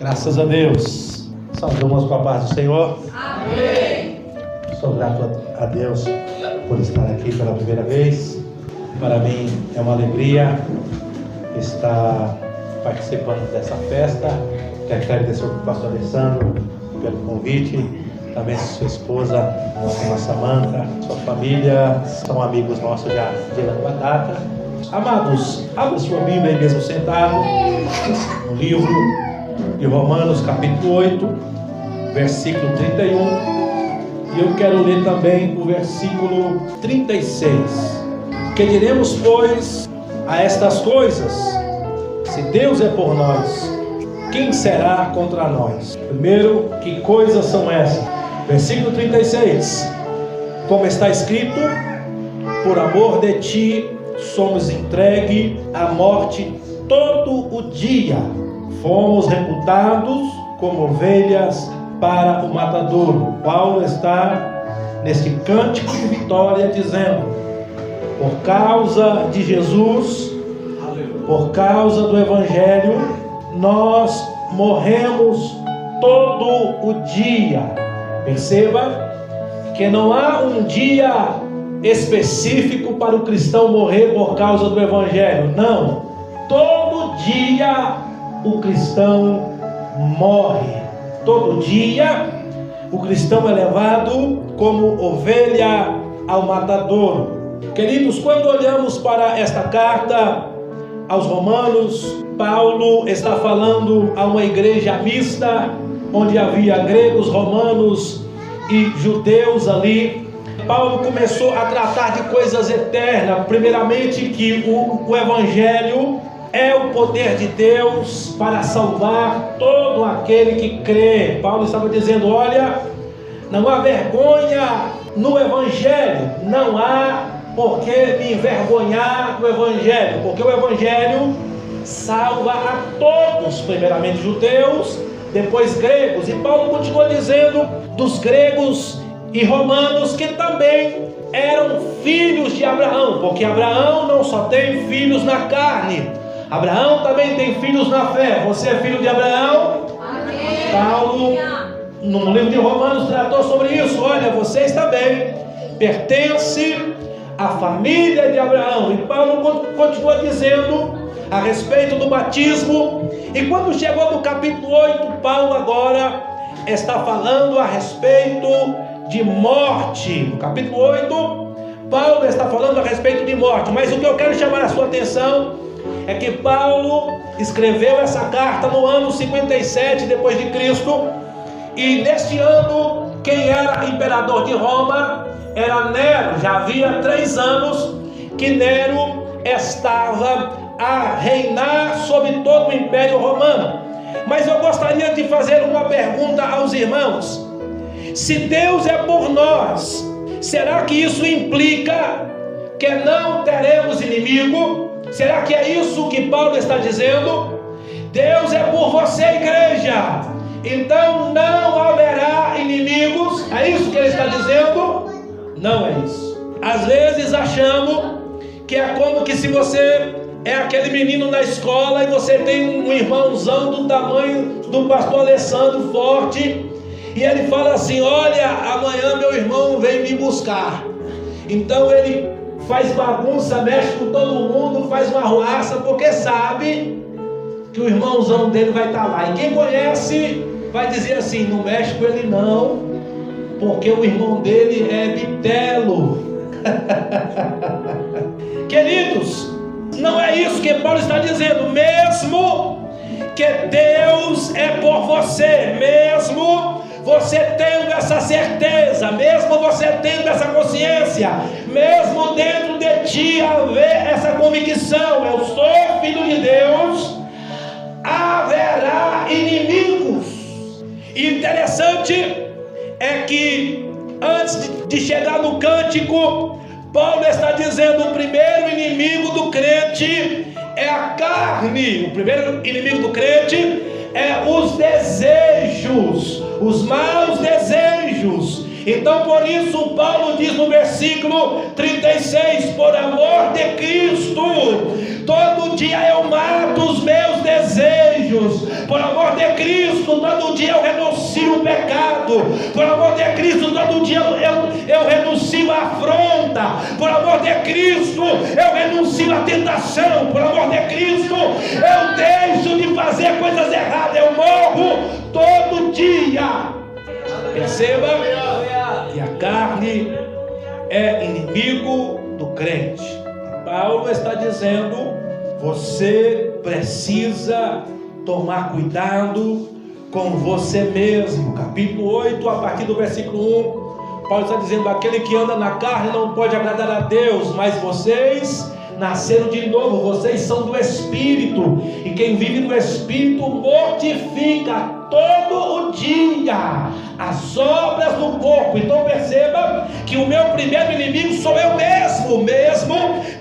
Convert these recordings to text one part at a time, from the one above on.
Graças a Deus. Saudamos com a paz do Senhor. Amém. Sou grato a Deus por estar aqui pela primeira vez. Para mim é uma alegria estar participando dessa festa. Quero agradecer ao pastor Alessandro pelo convite. Também sua esposa, a irmã Samanta, sua família, são amigos nossos já de longa data. Amados, abra sua Bíblia aí mesmo sentado, no livro de Romanos, capítulo 8, versículo 31. E eu quero ler também o versículo 36. Que diremos, pois, a estas coisas? Se Deus é por nós, quem será contra nós? Primeiro, que coisas são essas? Versículo 36. Como está escrito: por amor de ti somos entregue à morte todo o dia. Fomos reputados como ovelhas para o matadouro. Paulo está neste cântico de vitória dizendo: por causa de Jesus, por causa do Evangelho, nós morremos todo o dia. Perceba que não há um dia específico para o cristão morrer por causa do Evangelho. Não, todo dia o cristão morre. Todo dia o cristão é levado como ovelha ao matadouro. Queridos, quando olhamos para esta carta aos Romanos, Paulo está falando a uma igreja mista, onde havia gregos, romanos e judeus ali. Paulo começou a tratar de coisas eternas. Primeiramente, que o Evangelho é o poder de Deus para salvar todo aquele que crê. Paulo estava dizendo: olha, não há vergonha no Evangelho, não há por que me envergonhar do Evangelho, porque o Evangelho salva a todos, primeiramente judeus, depois gregos. E Paulo continua dizendo dos gregos e romanos que também eram filhos de Abraão, porque Abraão não só tem filhos na carne, Abraão também tem filhos na fé. Você é filho de Abraão? Amém. Paulo, no livro de Romanos, tratou sobre isso. Olha, vocês também pertencem à família de Abraão. E Paulo continua dizendo a respeito do batismo. E quando chegou no capítulo 8, Paulo agora está falando a respeito de morte. No capítulo 8, Paulo está falando a respeito de morte. Mas o que eu quero chamar a sua atenção é que Paulo escreveu essa carta no ano 57 depois de Cristo. E neste ano, quem era imperador de Roma era Nero. Já havia 3 anos que Nero estava a reinar sobre todo o Império Romano. Mas eu gostaria de fazer uma pergunta aos irmãos: se Deus é por nós, será que isso implica que não teremos inimigo? Será que é isso que Paulo está dizendo? Deus é por você, igreja, então não haverá inimigos. É isso que ele está dizendo? Não é isso. Às vezes achamos que é como que se você é aquele menino na escola e você tem um irmãozão do tamanho do pastor Alessandro, forte, e ele fala assim: olha, amanhã meu irmão vem me buscar. Então ele faz bagunça, mexe com todo mundo, faz uma arruaça, porque sabe que o irmãozão dele vai estar lá. E quem conhece vai dizer assim: não mexe com ele não, porque o irmão dele é bitelo. Queridos, não é isso que Paulo está dizendo. Mesmo que Deus é por você, mesmo você tendo essa certeza, mesmo você tendo essa consciência, mesmo dentro de ti haver essa convicção: eu sou filho de Deus, haverá inimigos. E interessante é que antes de chegar no cântico, Paulo está dizendo: o primeiro inimigo do crente é a carne. O primeiro inimigo do crente é os desejos, os maus desejos. Então por isso Paulo diz no versículo 36: por amor de Cristo, todo dia eu mato os meus desejos. Por amor de Cristo todo dia eu renuncio o pecado. Por amor de Cristo, todo dia eu renuncio a afronta. Por amor de Cristo, eu renuncio a tentação. Por amor de Cristo, eu deixo de fazer coisas erradas. Eu morro todo dia. Perceba que a carne é inimigo do crente. Paulo está dizendo: você precisa tomar cuidado com você mesmo. Capítulo 8, a partir do versículo 1, Paulo está dizendo: aquele que anda na carne não pode agradar a Deus, mas vocês nasceram de novo, vocês são do Espírito, e quem vive no Espírito mortifica todo o dia as obras do corpo. Então perceba que o meu primeiro inimigo sou eu mesmo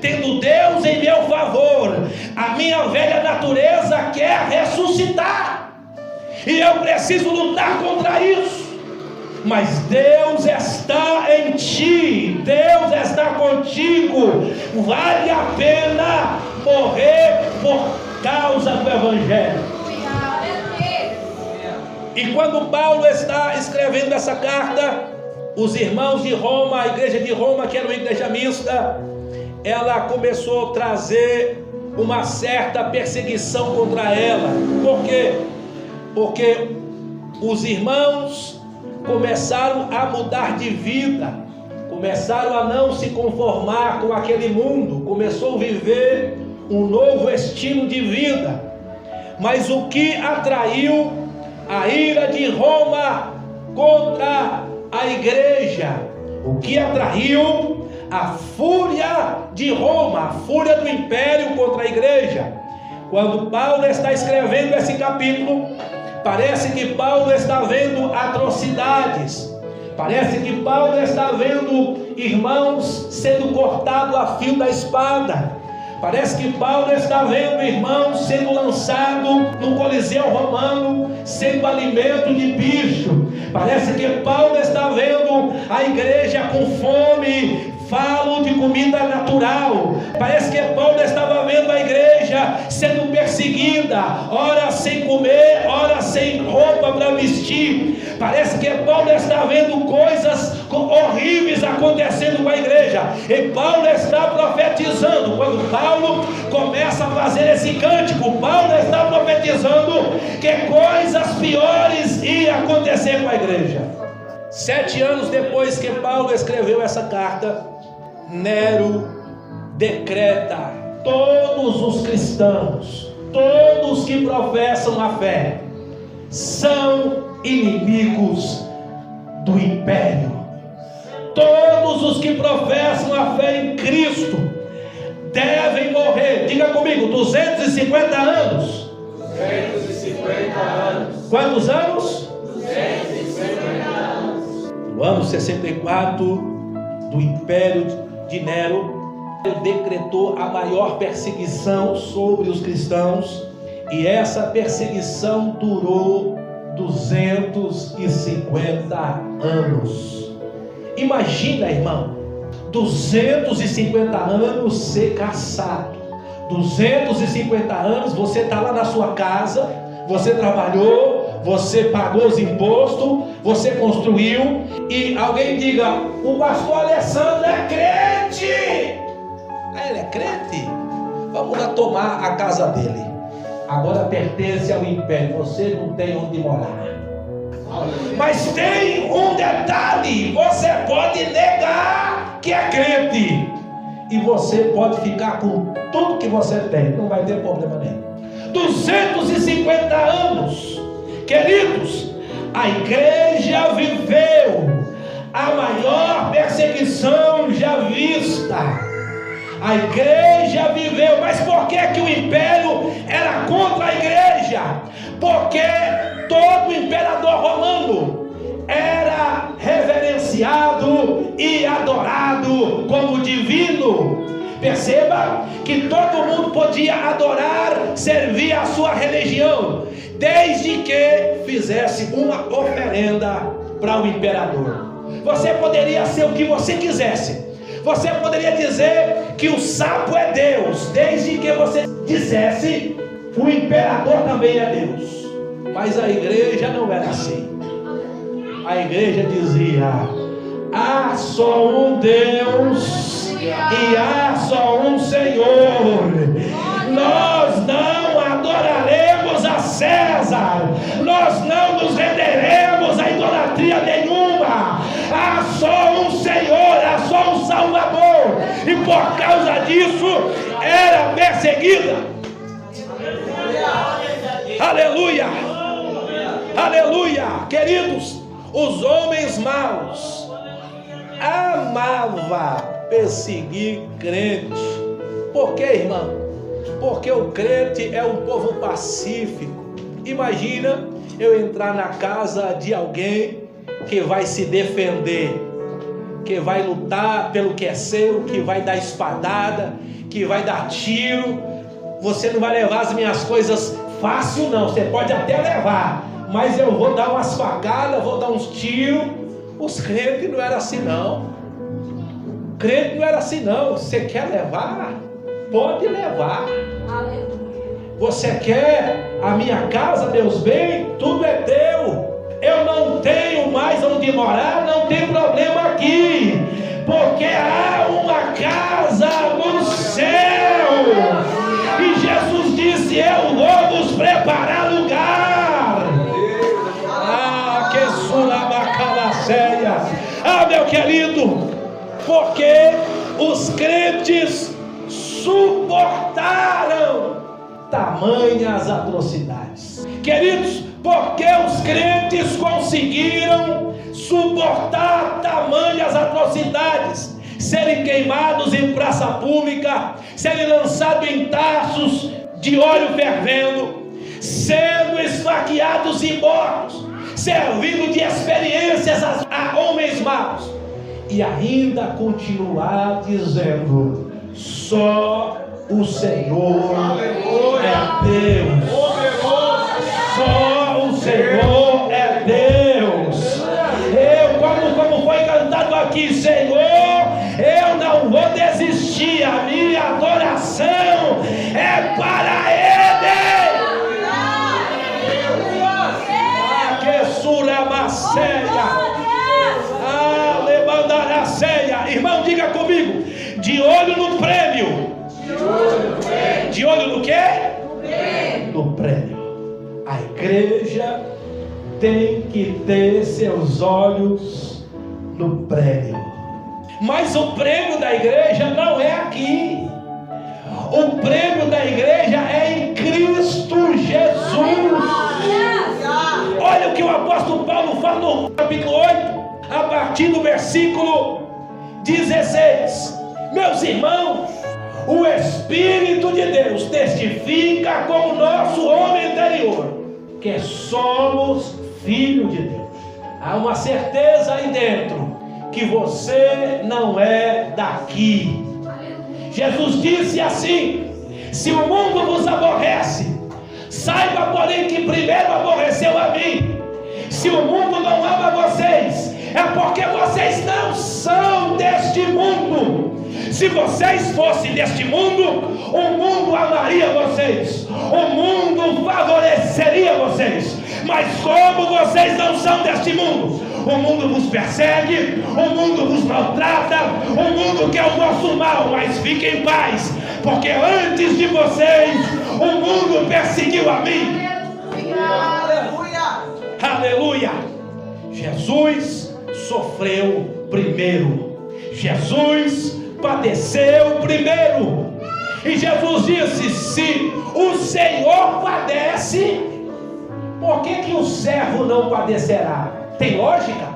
tendo Deus em meu favor. A minha velha natureza quer ressuscitar, e eu preciso lutar contra isso. Mas Deus está em ti, Deus está contigo. Vale a pena morrer por causa do Evangelho. E quando Paulo está escrevendo essa carta, os irmãos de Roma, a igreja de Roma, que era uma igreja mista, ela começou a trazer uma certa perseguição contra ela. Por quê? Porque os irmãos começaram a mudar de vida, começaram a não se conformar com aquele mundo, começou a viver um novo estilo de vida. Mas o que atraiu a ira de Roma contra a igreja? O que atraiu a fúria de Roma, a fúria do império contra a igreja? Quando Paulo está escrevendo esse capítulo, parece que Paulo está vendo atrocidades, parece que Paulo está vendo irmãos sendo cortados a fio da espada, parece que Paulo está vendo irmãos sendo lançados no Coliseu Romano, sendo alimento de bicho. Parece que Paulo está vendo a igreja com fome, falo de comida natural. Parece que Paulo estava vendo a igreja sendo perseguida, ora sem comer, ora sem roupa para vestir. Parece que Paulo está vendo coisas horríveis acontecendo com a igreja, e Paulo está profetizando. Quando Paulo começa a fazer esse cântico, Paulo está profetizando que coisas piores iam acontecer com a igreja. 7 anos depois que Paulo escreveu essa carta, Nero decreta: todos os cristãos, todos que professam a fé, são inimigos do império. Todos os que professam a fé em Cristo devem morrer. Diga comigo: 250 anos. 250 anos. Quantos anos? 250 anos. No ano 64 do império de Nero, decretou a maior perseguição sobre os cristãos, e essa perseguição durou 250 anos. Imagina, irmão, 250 anos ser caçado. 250 anos você está lá na sua casa, você trabalhou, você pagou os impostos, você construiu, e alguém diga: o pastor Alessandro é crente. Ah, ele é crente? Vamos lá tomar a casa dele. Agora pertence ao império, você não tem onde morar. Mas tem um detalhe: você pode negar que é crente, e você pode ficar com tudo que você tem, não vai ter problema nenhum. 250 anos, queridos, a igreja viveu a maior perseguição já vista. A igreja viveu, mas por que o império era contra a igreja? Porque todo imperador romano era reverenciado e adorado como divino. Perceba que todo mundo podia adorar, servir a sua religião, desde que fizesse uma oferenda para o imperador. Você poderia ser o que você quisesse. Você poderia dizer que o sapo é Deus, desde que você dissesse: o imperador também é Deus. Mas a igreja não era assim. A igreja dizia: há só um Deus e há só um Senhor. Nós não adoraremos a César, nós não nos renderemos a idolatria nenhuma. Há só um Senhor, há só um Salvador, e por causa disso era perseguida. Aleluia, aleluia. Queridos, os homens maus amavam perseguir crente. Por quê, irmão? Porque o crente é um povo pacífico. Imagina eu entrar na casa de alguém que vai se defender, que vai lutar pelo que é seu, que vai dar espadada, que vai dar tiro. Você não vai levar as minhas coisas fácil não, você pode até levar, mas eu vou dar umas facadas, vou dar uns tiros. Os crentes não eram assim não. Crente não era assim não. Você quer levar? Pode levar. Você quer a minha casa, meus bens? Tudo é teu. Eu não tenho mais onde morar, não tem problema aqui, porque há uma casa no céu. E Jesus disse: eu vou vos preparar lugar. Que surabacalaceia. Meu querido, porque os crentes suportaram tamanhas atrocidades. Queridos, porque os crentes conseguiram suportar tamanhas atrocidades, serem queimados em praça pública, serem lançados em tachos de óleo fervendo, sendo esfaqueados e mortos, servindo de experiências a homens maus, e ainda continuar dizendo: só o Senhor é Deus. Só o Senhor é Deus. Como foi cantado aqui, Senhor, eu não vou desistir. A minha adoração é para Ele. Que suramaceia. Levandará-ceia. Irmão, diga comigo: de olho no prêmio. De olho no quê? No prêmio. A igreja tem que ter seus olhos no prêmio. Mas o prêmio da igreja não é aqui. O prêmio da igreja é em Cristo Jesus. Olha o que o apóstolo Paulo fala no capítulo 8, a partir do versículo 16. Meus irmãos, o Espírito de Deus testifica com o nosso homem interior que somos filhos de Deus. Há uma certeza aí dentro que você não é daqui. Jesus disse assim: se o mundo vos aborrece, saiba porém que primeiro aborreceu a mim. Se o mundo não ama vocês, é porque vocês não são deste mundo. Se vocês fossem deste mundo, o mundo amaria vocês, o mundo favoreceria vocês. Mas como vocês não são deste mundo, o mundo vos persegue, o mundo vos maltrata, o mundo quer o vosso mal. Mas fiquem em paz, porque antes de vocês o mundo perseguiu a mim. Aleluia! Aleluia! Jesus sofreu primeiro. Jesus padeceu primeiro. E Jesus disse: se o Senhor padece, por que o servo não padecerá? Tem lógica?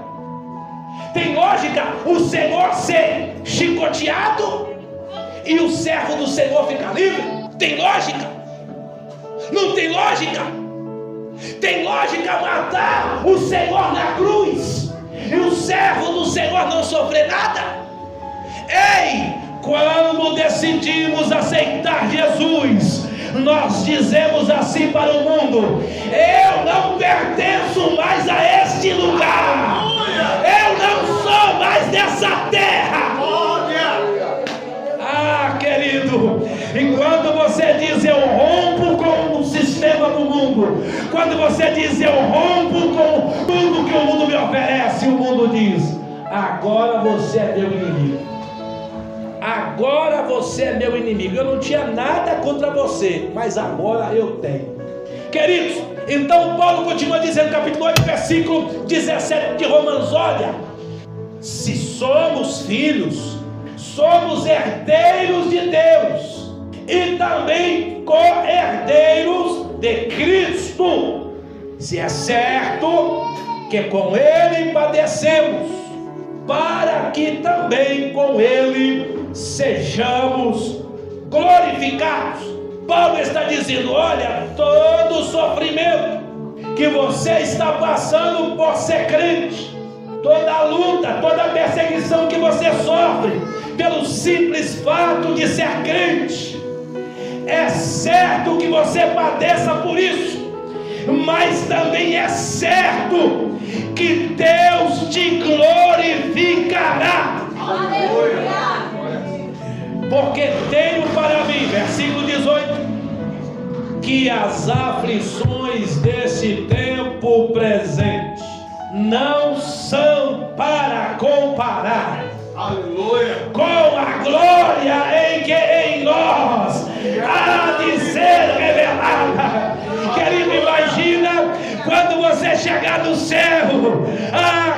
Tem lógica o Senhor ser chicoteado e o servo do Senhor ficar livre? Tem lógica? Não tem lógica? Tem lógica matar o Senhor na cruz e o servo do Senhor não sofrer nada? Ei, quando decidimos aceitar Jesus, nós dizemos assim para o mundo: eu não pertenço mais a este lugar, eu não sou mais dessa terra. Querido, e quando você diz eu rompo com o sistema do mundo, quando você diz: eu rompo com tudo que o mundo me oferece. O mundo diz: agora você é meu inimigo. Agora você é meu inimigo. Eu não tinha nada contra você, mas agora eu tenho. Queridos, então Paulo continua dizendo, capítulo 8, versículo 17 de Romanos: olha, se somos filhos, somos herdeiros de Deus e também co-herdeiros de Cristo, se é certo que com Ele padecemos, para que também com Ele sejamos glorificados. Paulo está dizendo: olha, todo sofrimento que você está passando por ser crente, toda a luta, toda a perseguição que você sofre pelo simples fato de ser crente, é certo que você padeça por isso, mas também é certo que Deus te glorificará. Aleluia! Porque tenho para mim, versículo 18, que as aflições desse tempo presente não são para comparar, aleluia, com a glória em que em nós há de ser revelada. Querido, imagina quando você chegar no céu,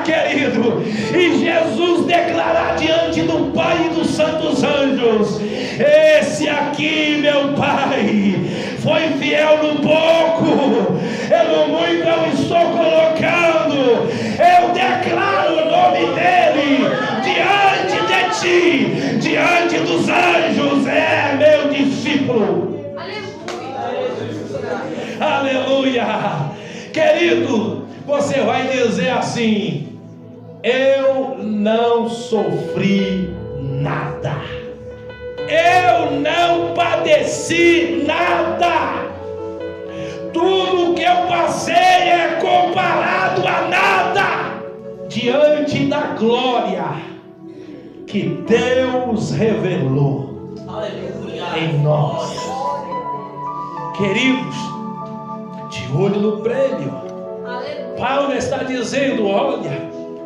querido, e Jesus declarar diante do Pai e dos santos anjos: esse aqui, meu Pai, foi fiel no pouco, no muito eu estou colocando, eu declaro o nome dele diante de ti, diante dos anjos, é meu discípulo. Aleluia! Querido, você vai dizer assim: eu não sofri nada, eu não padeci nada, tudo que eu passei é comparado a nada diante da glória que Deus revelou em nós. Queridos, de olho no prêmio, Paulo está dizendo: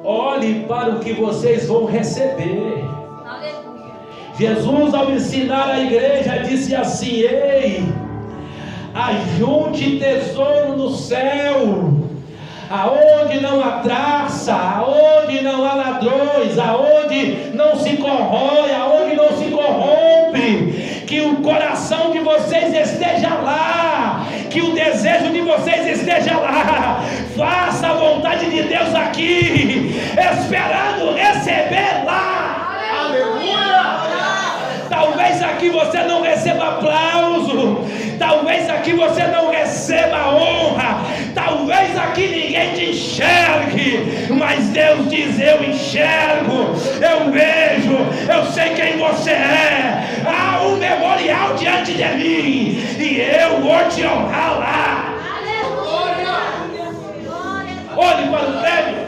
olhe para o que vocês vão receber. Jesus, ao ensinar a igreja, disse assim: ei, ajunte tesouro no céu, aonde não há traça, aonde não há ladrões, aonde não se corrói, aonde não se corrompe. Que o coração de vocês esteja lá, que o desejo de vocês esteja lá. Faça a vontade de Deus aqui, esperando receber lá. Aleluia! Talvez aqui você não receba aplauso, talvez aqui você não receba honra, talvez aqui ninguém te enxergue, mas Deus diz: eu enxergo, eu vejo, eu sei quem você é. Há um memorial diante de mim e eu vou te honrar lá. Olhe para o prêmio.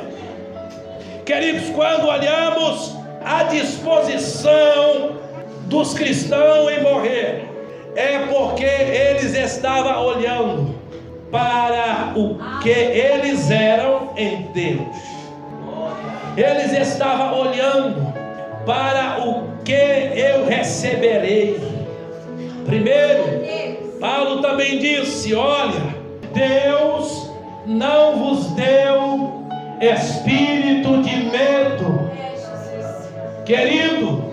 Queridos, quando olhamos a disposição dos cristãos em morrer, é porque eles estavam olhando para o que eles eram em Deus. Eles estavam olhando para o que eu receberei. Primeiro, Paulo também disse: olha, Deus não vos deu espírito de medo. Querido,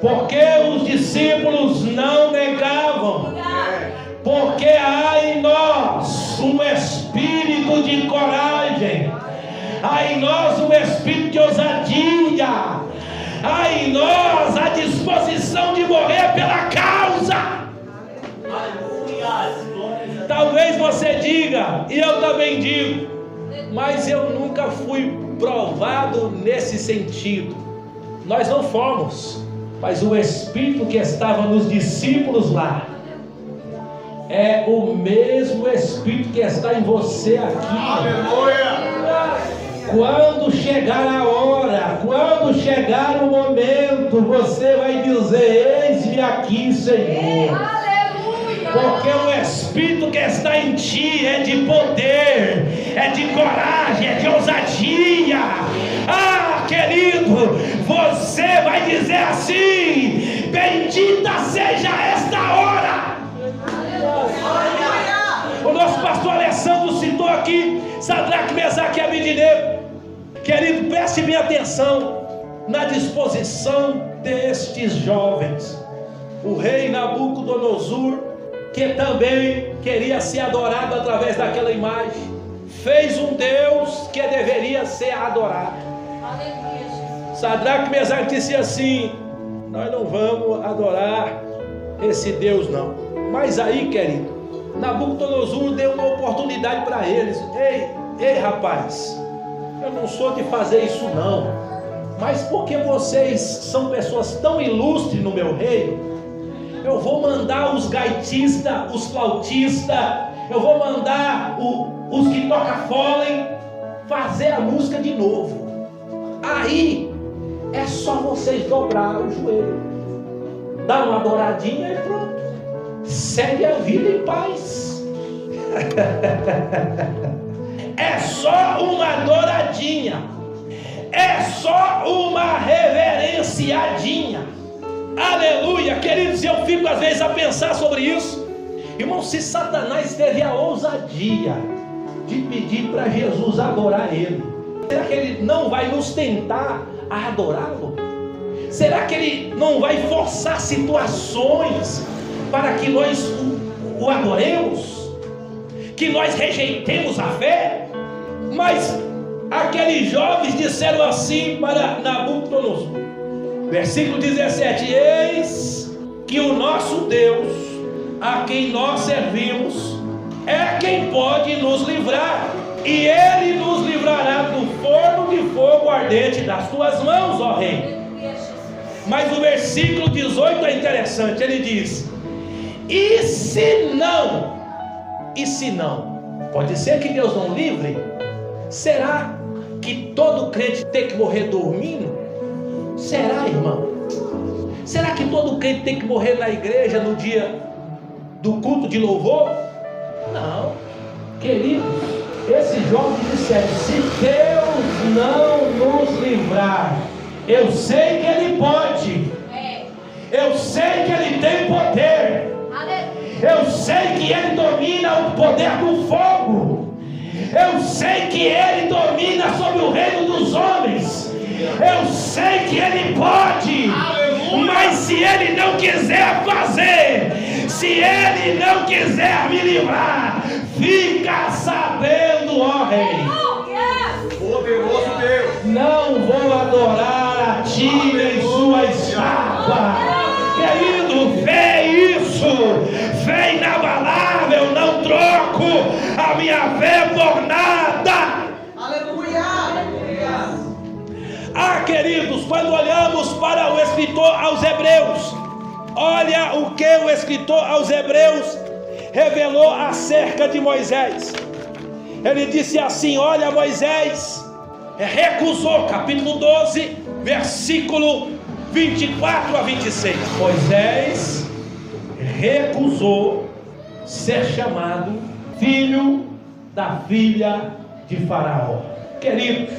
porque os discípulos não negavam, porque há em nós um espírito de coragem, há em nós um espírito de ousadia, há em nós a disposição de morrer pela causa. Talvez você diga, e eu também digo, mas eu nunca fui provado nesse sentido. Nós não fomos, mas o Espírito que estava nos discípulos lá é o mesmo Espírito que está em você aqui. Aleluia! Quando chegar a hora, quando chegar o momento, você vai dizer: eis-me aqui, Senhor. Aleluia! Porque o Espírito que está em ti é de poder, é de coragem, é de ousadia. Ah, querido, você vai dizer assim: bendita seja esta hora. O nosso pastor Alessandro citou aqui Sadraque, Mesaque e Abednego. Querido, preste bem atenção na disposição destes jovens. O rei Nabucodonosor, que também queria ser adorado através daquela imagem, fez um Deus que deveria ser adorado. Sadraque, Mesaque disse assim: nós não vamos adorar esse Deus não. Mas aí, querido, Nabucodonosor deu uma oportunidade para eles. Ei rapaz, eu não sou de fazer isso não, mas porque vocês são pessoas tão ilustres no meu reino, eu vou mandar os gaitistas, os flautistas, eu vou mandar os que tocam fôlei fazer a música de novo. Aí é só vocês dobrar o joelho, dar uma adoradinha e pronto, segue a vida em paz. É só uma adoradinha, é só uma reverenciadinha. Aleluia, queridos, eu fico às vezes a pensar sobre isso. Irmão, se Satanás teve a ousadia de pedir para Jesus adorar ele, será que ele não vai nos tentar a adorá-lo? Será que ele não vai forçar situações para que nós o adoremos? Que nós rejeitemos a fé? Mas aqueles jovens disseram assim para Nabucodonosor, versículo 17: eis que o nosso Deus, a quem nós servimos, é quem pode nos livrar, e ele nos livrará do forno de fogo ardente das tuas mãos, ó rei. Mas o versículo 18 é interessante, ele diz: e se não? E se não? Pode ser que Deus não livre? Será que todo crente tem que morrer dormindo? Será, irmão? Será que todo crente tem que morrer na igreja no dia do culto de louvor? Não. Queridos, esses jovens disseram: se Deus não nos livrar, eu sei que Ele pode, eu sei que Ele tem poder, eu sei que Ele domina o poder do fogo, eu sei que Ele domina sobre o reino dos homens, eu sei que Ele pode. Mas se Ele não quiser fazer, se Ele não quiser me livrar, fica sabendo, ó rei, Poderoso Deus, não vou adorar a ti nem sua estátua. Querido, fé é isso, fé inabalável, não troco a minha fé por nada. aleluia. Ah, queridos, quando olhamos para o escritor aos Hebreus, olha o que o escritor aos Hebreus revelou acerca de Moisés. Ele disse assim: olha, Moisés recusou, capítulo 12, versículo 24 a 26. Moisés recusou ser chamado filho da filha de Faraó. Queridos,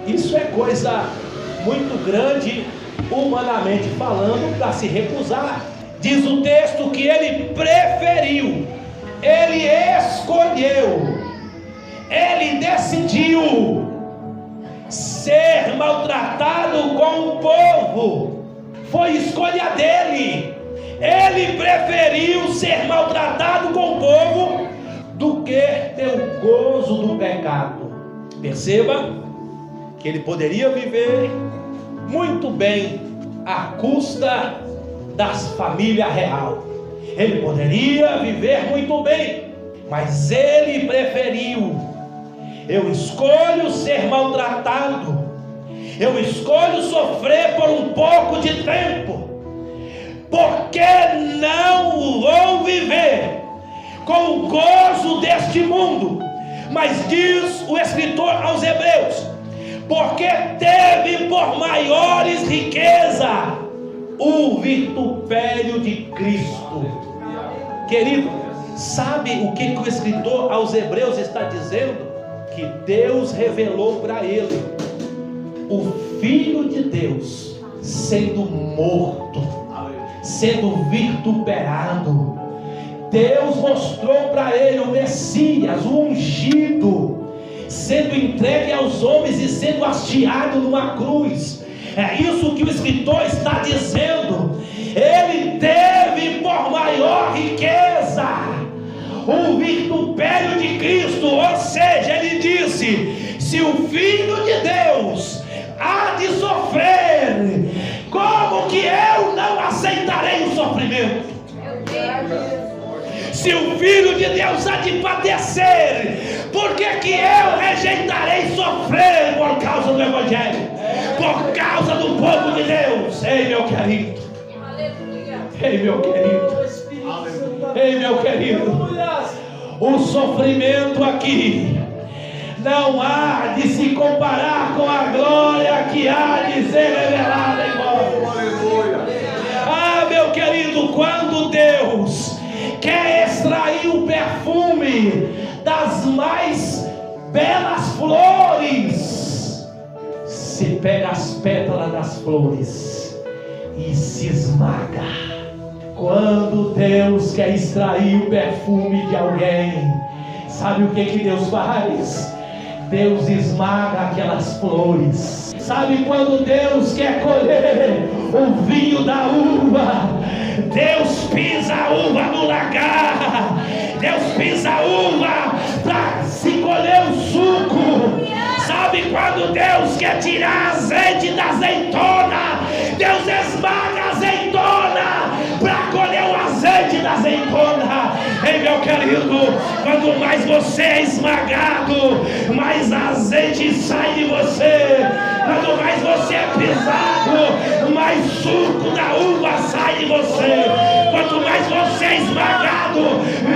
isso é coisa muito grande, humanamente falando, para se recusar. Diz o texto que ele preferiu, ele escolheu, ele decidiu ser maltratado com o povo. Foi escolha dele. Ele preferiu ser maltratado com o povo do que ter o gozo do pecado. Perceba que ele poderia viver muito bem à custa das famílias real. Ele poderia viver muito bem, mas ele preferiu: eu escolho ser maltratado, eu escolho sofrer por um pouco de tempo, porque não vou viver com o gozo deste mundo. Mas diz o escritor aos Hebreus: porque teve por maiores riqueza o vitupério de Cristo. Querido, sabe o que o escritor aos Hebreus está dizendo? Que Deus revelou para ele o Filho de Deus sendo morto, sendo vituperado. Deus mostrou para ele o Messias, o ungido, sendo entregue aos homens e sendo hasteado numa cruz. É isso que o escritor está dizendo. Ele teve por maior riqueza o vitupério de Cristo, ou seja, ele disse: se o Filho de Deus há de sofrer, como que eu não aceitarei o sofrimento? Se o Filho de Deus há de padecer, por que eu rejeitarei sofrer por causa do Evangelho? Por causa do povo de Deus. Ei, meu querido. Ei, meu querido. Ei, meu querido. O sofrimento aqui não há de se comparar com a glória que há de ser revelada em nós. Ah, meu querido, quando Deus quer extrair o perfume das mais belas flores, se pega as pétalas das flores e se esmaga. Quando Deus quer extrair o perfume de alguém, sabe o que Deus faz? Deus esmaga aquelas flores. Sabe quando Deus quer colher o vinho da uva? Deus pisa a uva no lagar. Deus pisa a uva para se colher o suco. Sabe quando Deus quer tirar azeite da azeitona? Deus esmaga a azeitona para colher o azeite da azeitona. Ei, meu querido, quanto mais você é esmagado, mais azeite sai de você. Quanto mais você é pisado, mais suco da uva sai de você. Quanto mais você é esmagado,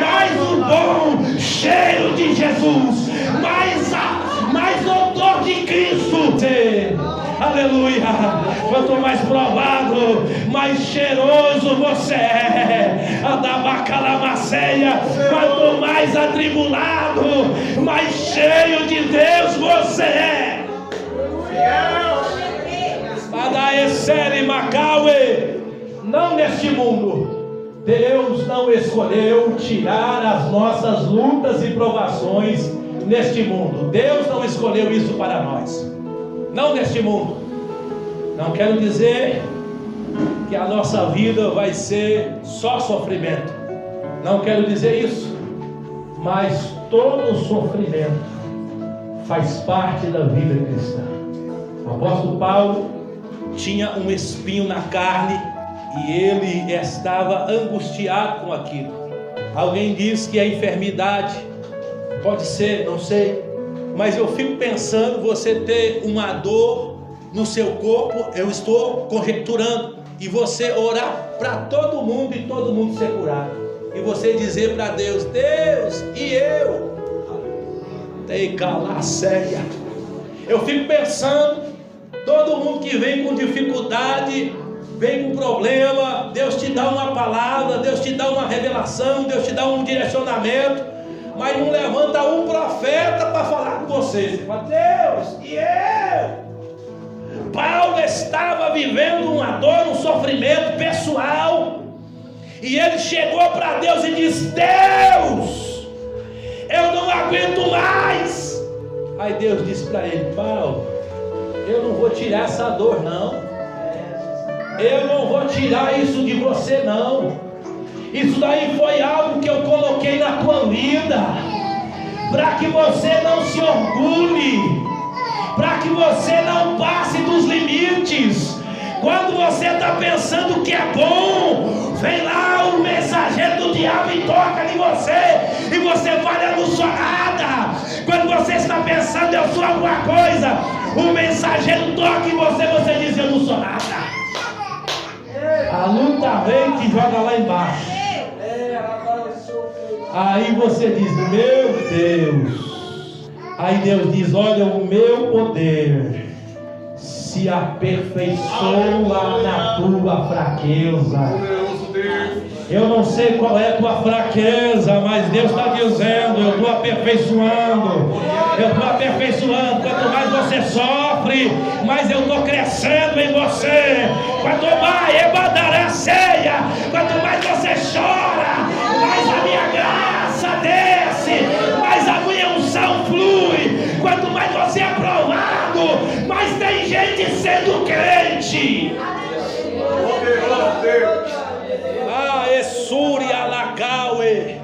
mais o bom cheiro de Jesus, mais odor de Cristo. Aleluia. Quanto mais provado, mais cheiroso você é. Adabacalamaceia. Quanto mais atribulado, mais cheio de Deus você é. Adaecere Macaue. Não neste mundo. Deus não escolheu tirar as nossas lutas e provações neste mundo. Deus não escolheu isso para nós. Não neste mundo. Não quero dizer que a nossa vida vai ser só sofrimento. Não quero dizer isso. Mas todo sofrimento faz parte da vida cristã. O apóstolo Paulo tinha um espinho na carne e ele estava angustiado com aquilo. Alguém diz que a enfermidade pode ser, não sei, mas eu fico pensando, você ter uma dor no seu corpo, eu estou conjecturando, e você orar para todo mundo e todo mundo ser curado, e você dizer para Deus: Deus, e eu? Tem calar séria. Eu fico pensando, todo mundo que vem com dificuldade, vem com problema, Deus te dá uma palavra, Deus te dá uma revelação, Deus te dá um direcionamento, mas não levanta um profeta para falar com você. Você fala: Deus, e eu? Paulo estava vivendo uma dor, um sofrimento pessoal, e ele chegou para Deus e disse: Deus, eu não aguento mais. Aí Deus disse para ele: Paulo, eu não vou tirar essa dor não. Eu não vou tirar isso de você não. Isso daí foi algo que eu coloquei na tua vida, para que você não se orgulhe, para que você não passe dos limites. Quando você está pensando que é bom, vem lá o mensageiro do diabo e toca em você, e você vai alucinada. Quando você está pensando eu sou alguma coisa, o mensageiro toca em você, você diz: eu não sou nada. A luta vem e te joga lá embaixo. Aí você diz: meu Deus. Aí Deus diz: olha, o meu poder se aperfeiçoa na tua fraqueza. Eu não sei qual é a tua fraqueza, mas Deus está dizendo: eu estou aperfeiçoando. Eu estou aperfeiçoando. Quanto mais você sofre, mais eu estou crescendo em você. Quanto mais ebadará ceia, quanto mais você chora, mais a minha graça desce, mais a minha unção flui. Quanto mais você é aprovado, mais tem gente sendo crente. Poderoso Deus. Esúria Lacaue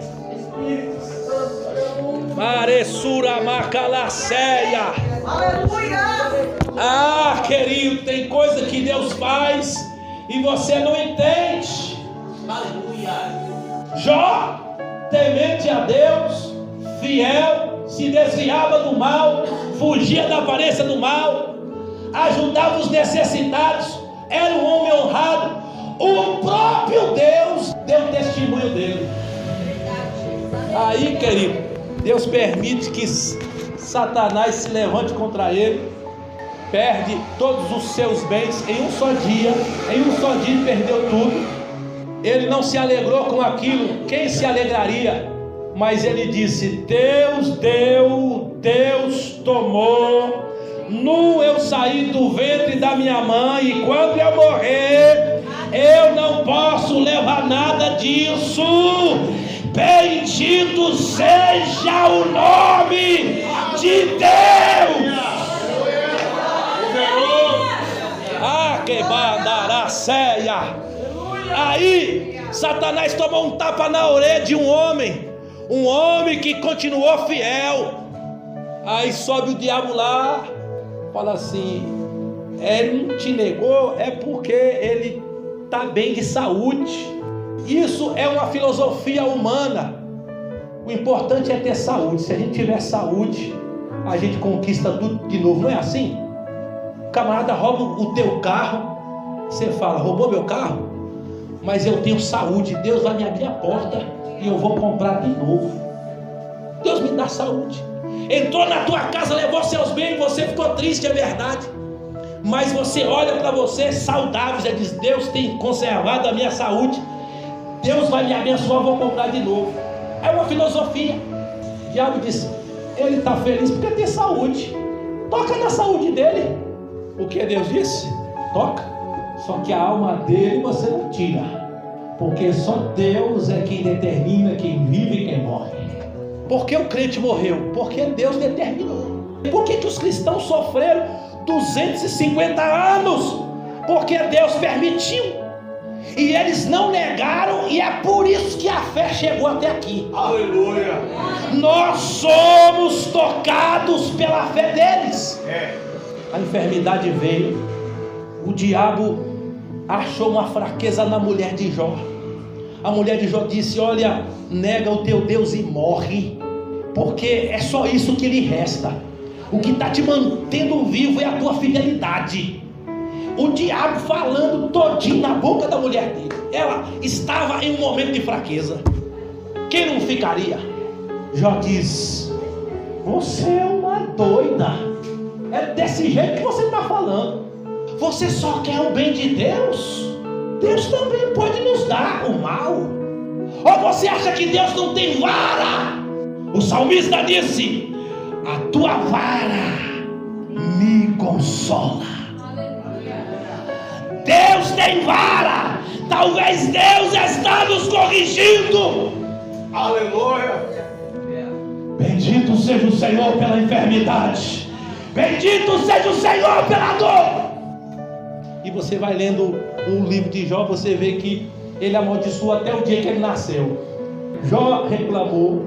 Maresura Macalaceia. Aleluia! Querido, tem coisa que Deus faz e você não entende. Aleluia! Jó, temente a Deus, fiel, se desviava do mal, fugia da aparência do mal, ajudava os necessitados, era um homem honrado. O próprio Deus deu testemunho dele. Aí, querido, Deus permite que Satanás se levante contra ele, perde todos os seus bens em um só dia. Em um só dia perdeu tudo. Ele não se alegrou com aquilo. Quem se alegraria? Mas ele disse: Deus deu, Deus tomou. Nu eu saí do ventre da minha mãe, e quando eu morrer, eu não posso levar nada disso. Bendito seja o nome de Deus. Que bandará ceia. Aí Satanás tomou um tapa na orelha de um homem que continuou fiel. Aí sobe o diabo lá, fala assim: ele não te negou, é porque ele está bem de saúde. Isso é uma filosofia humana. O importante é ter saúde. Se a gente tiver saúde, a gente conquista tudo de novo. Não é assim? O camarada rouba o teu carro, você fala: roubou meu carro? Mas eu tenho saúde, Deus vai me abrir a porta e eu vou comprar de novo. Deus me dá saúde. Entrou na tua casa, levou seus bens, você ficou triste, é verdade. Mas você olha para você saudável, você diz: Deus tem conservado a minha saúde, Deus vai me abençoar, vou comprar de novo. É uma filosofia. O diabo disse: ele está feliz porque tem saúde, toca na saúde dele. O que Deus disse? Toca. Só que a alma dele você não tira, porque só Deus é quem determina quem vive e quem morre. Por que o crente morreu? Porque Deus determinou. Por que os cristãos sofreram 250 anos? Porque Deus permitiu. E eles não negaram, e é por isso que a fé chegou até aqui. Aleluia! Nós somos tocados pela fé deles. A enfermidade veio. O diabo achou uma fraqueza na mulher de Jó. A mulher de Jó disse: olha, nega o teu Deus e morre, porque é só isso que lhe resta. O que está te mantendo vivo é a tua fidelidade. O diabo falando todinho na boca da mulher dele. Ela estava em um momento de fraqueza. Quem não ficaria? Jó diz: você é uma doida. É desse jeito que você está falando. Você só quer o bem de Deus? Deus também pode nos dar o mal. Ou você acha que Deus não tem vara? O salmista disse: a tua vara me consola. Deus tem vara. Talvez Deus está nos corrigindo. Aleluia! Bendito seja o Senhor pela enfermidade. Bendito seja o Senhor pela dor. E você vai lendo o livro de Jó, você vê que ele amaldiçoou até o dia que ele nasceu. Jó reclamou.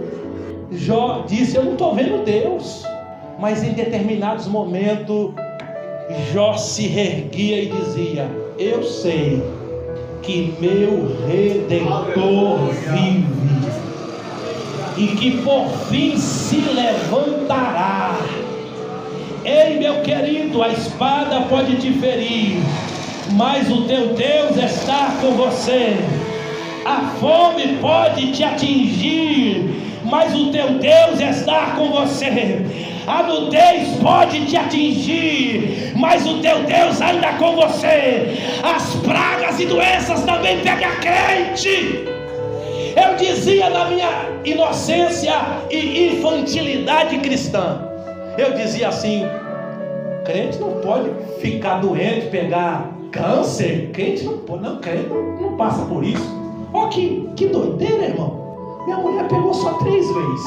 Jó disse: eu não estou vendo Deus. Mas em determinados momentos, Jó se erguia e dizia: eu sei que meu Redentor vive e que por fim se levantará. Ei, meu querido, a espada pode te ferir, mas o teu Deus está com você. A fome pode te atingir, mas o teu Deus está com você. A nudez pode te atingir, mas o teu Deus anda com você. As pragas e doenças também pegam a crente. Eu dizia na minha inocência e infantilidade cristã, eu dizia assim: crente não pode ficar doente, pegar câncer. Crente não pode, não, crente não passa por isso. Olha que doideira, irmão. Minha mulher pegou só 3 vezes.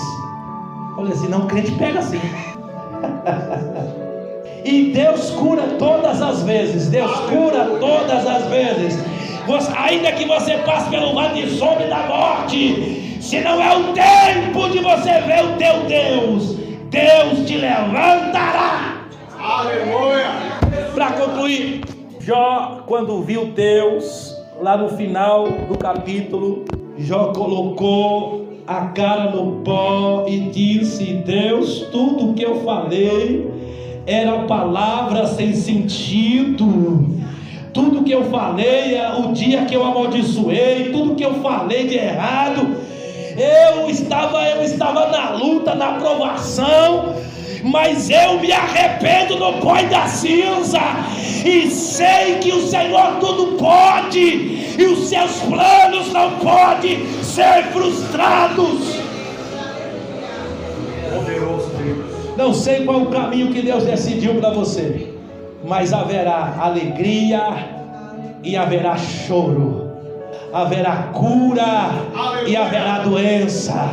Eu falei assim: não, crente pega assim. E Deus cura todas as vezes. Deus cura todas as vezes. Ainda que você passe pelo vale de sombra da morte, se não é o tempo de você ver o teu Deus, Deus te levantará. Aleluia. Para concluir, Jó, quando viu Deus, lá no final do capítulo, Jó colocou a cara no pó e disse: Deus, tudo que eu falei era palavra sem sentido. Tudo que eu falei, o dia que eu amaldiçoei, tudo que eu falei de errado, eu estava na luta, na provação, mas eu me arrependo no pó e da cinza, e sei que o Senhor tudo pode, e os seus planos não podem ser frustrados. Poderoso Deus. Não sei qual é o caminho que Deus decidiu para você, mas haverá alegria e haverá choro, haverá cura e haverá doença,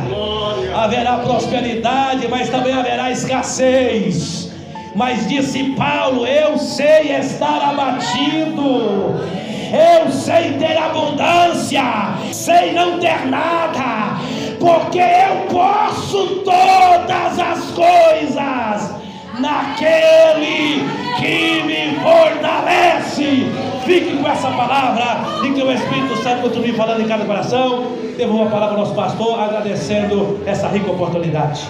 haverá prosperidade, mas também haverá escassez. Mas disse Paulo: eu sei estar abatido, eu sei ter abundância, sei não ter nada, porque eu posso todas as coisas naquele que me fortalece. Fique com essa palavra e que o Espírito Santo continue falando em cada coração. Devolvo a palavra ao nosso pastor, agradecendo essa rica oportunidade.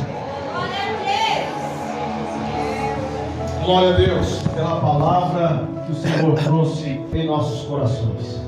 Glória a Deus pela palavra que o Senhor trouxe em nossos corações.